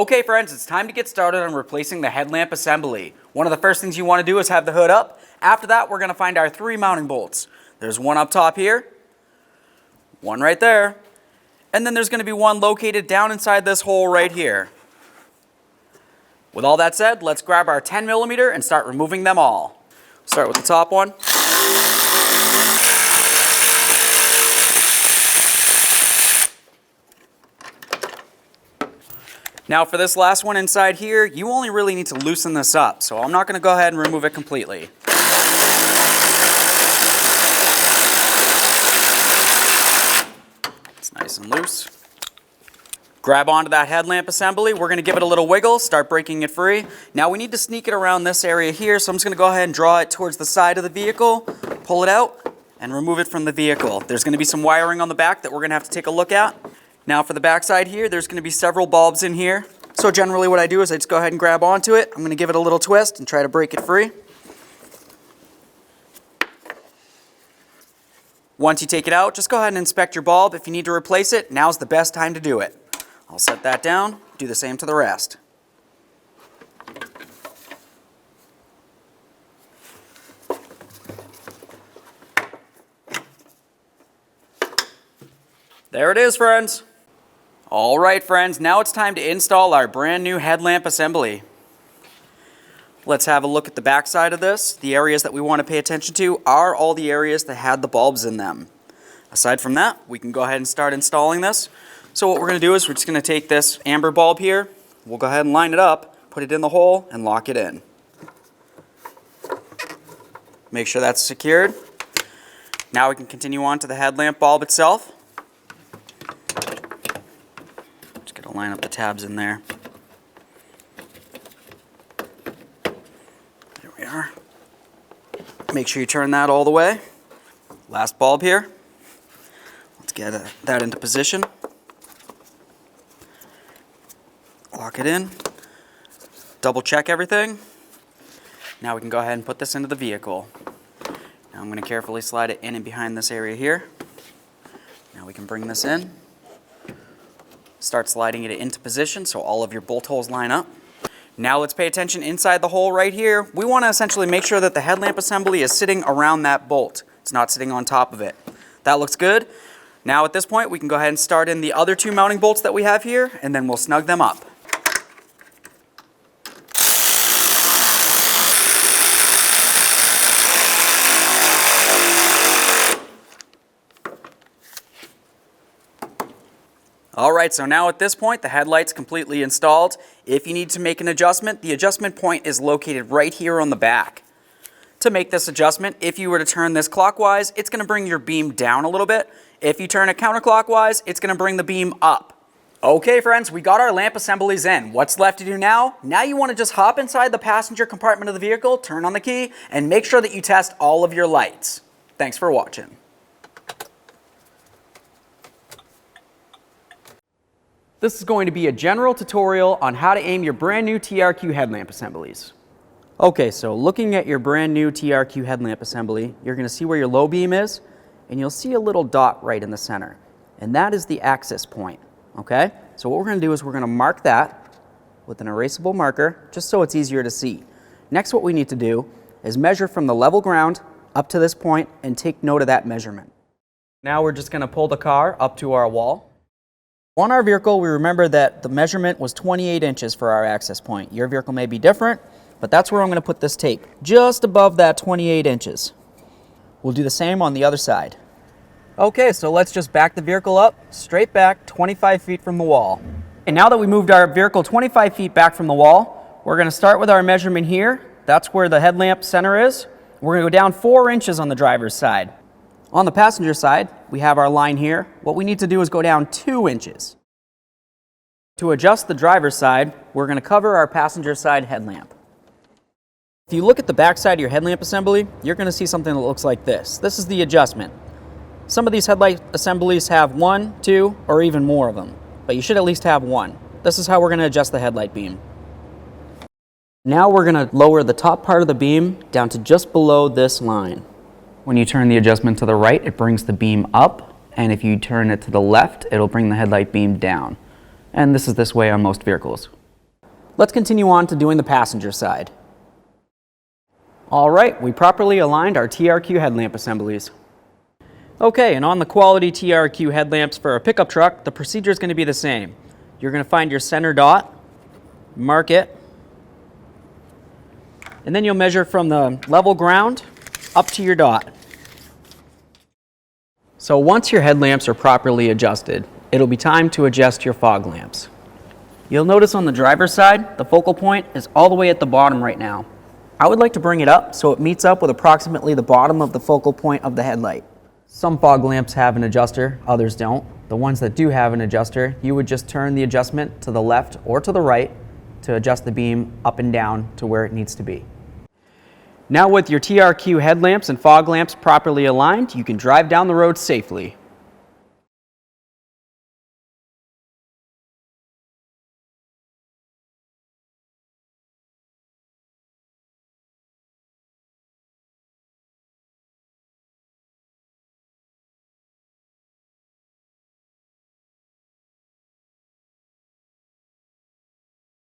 Okay friends, it's time to get started on replacing the headlamp assembly. One of the first things you want to do is have the hood up. After that, we're going to find our 3 mounting bolts. There's one up top here, one right there, and then there's going to be one located down inside this hole right here. With all that said, let's grab our 10mm and start removing them all. Start with the top one. Now for this last one inside here, you only really need to loosen this up, so I'm not going to go ahead and remove it completely. It's nice and loose. Grab onto that headlamp assembly. We're going to give it a little wiggle, start breaking it free. Now we need to sneak it around this area here, so I'm just going to go ahead and draw it towards the side of the vehicle, pull it out, and remove it from the vehicle. There's going to be some wiring on the back that we're going to have to take a look at. Now for the back side here, there's going to be several bulbs in here. So generally what I do is I just go ahead and grab onto it. I'm going to give it a little twist and try to break it free. Once you take it out, just go ahead and inspect your bulb. If you need to replace it, now's the best time to do it. I'll set that down, do the same to the rest. There it is, friends. All right, friends, now it's time to install our brand new headlamp assembly. Let's have a look at the back side of this. The areas that we want to pay attention to are all the areas that had the bulbs in them. Aside from that, we can go ahead and start installing this. So what we're going to do is we're just going to take this amber bulb here. We'll go ahead and line it up, put it in the hole, and lock it in. Make sure that's secured. Now we can continue on to the headlamp bulb itself. Line up the tabs in there. There we are. Make sure you turn that all the way. Last bulb here. Let's get that into position. Lock it in. Double check everything. Now we can go ahead and put this into the vehicle. Now I'm going to carefully slide it in and behind this area here. Now we can bring this in. Start sliding it into position so all of your bolt holes line up. Now let's pay attention inside the hole right here. We want to essentially make sure that the headlamp assembly is sitting around that bolt. It's not sitting on top of it. That looks good. Now at this point we can go ahead and start in the other 2 mounting bolts that we have here, and then we'll snug them up. Alright, so now at this point the headlight's completely installed. If you need to make an adjustment, the adjustment point is located right here on the back. To make this adjustment, if you were to turn this clockwise, it's going to bring your beam down a little bit. If you turn it counterclockwise, it's going to bring the beam up. Okay friends, we got our lamp assemblies in. What's left to do now? Now you want to just hop inside the passenger compartment of the vehicle, turn on the key, and make sure that you test all of your lights. Thanks for watching. This is going to be a general tutorial on how to aim your brand new TRQ headlamp assemblies. Okay, so looking at your brand new TRQ headlamp assembly, you're going to see where your low beam is, and you'll see a little dot right in the center. And that is the axis point, okay? So what we're going to do is we're going to mark that with an erasable marker, just so it's easier to see. Next, what we need to do is measure from the level ground up to this point and take note of that measurement. Now we're just going to pull the car up to our wall. On our vehicle, we remember that the measurement was 28 inches for our access point. Your vehicle may be different, but that's where I'm going to put this tape, just above that 28 inches. We'll do the same on the other side. Okay, so let's just back the vehicle up, straight back 25 feet from the wall. And now that we moved our vehicle 25 feet back from the wall, we're going to start with our measurement here. That's where the headlamp center is. We're going to go down 4 inches on the driver's side. On the passenger side, we have our line here. What we need to do is go down 2 inches. To adjust the driver's side, we're going to cover our passenger side headlamp. If you look at the back side of your headlamp assembly, you're going to see something that looks like this. This is the adjustment. Some of these headlight assemblies have 1, 2, or even more of them, but you should at least have 1. This is how we're going to adjust the headlight beam. Now we're going to lower the top part of the beam down to just below this line. When you turn the adjustment to the right, it brings the beam up, and if you turn it to the left, it'll bring the headlight beam down. And this is this way on most vehicles. Let's continue on to doing the passenger side. All right, we properly aligned our TRQ headlamp assemblies. Okay, and on the quality TRQ headlamps for a pickup truck, the procedure is going to be the same. You're going to find your center dot, mark it, and then you'll measure from the level ground up to your dot. So once your headlamps are properly adjusted, it'll be time to adjust your fog lamps. You'll notice on the driver's side, the focal point is all the way at the bottom right now. I would like to bring it up so it meets up with approximately the bottom of the focal point of the headlight. Some fog lamps have an adjuster, others don't. The ones that do have an adjuster, you would just turn the adjustment to the left or to the right to adjust the beam up and down to where it needs to be. Now with your TRQ headlamps and fog lamps properly aligned, you can drive down the road safely.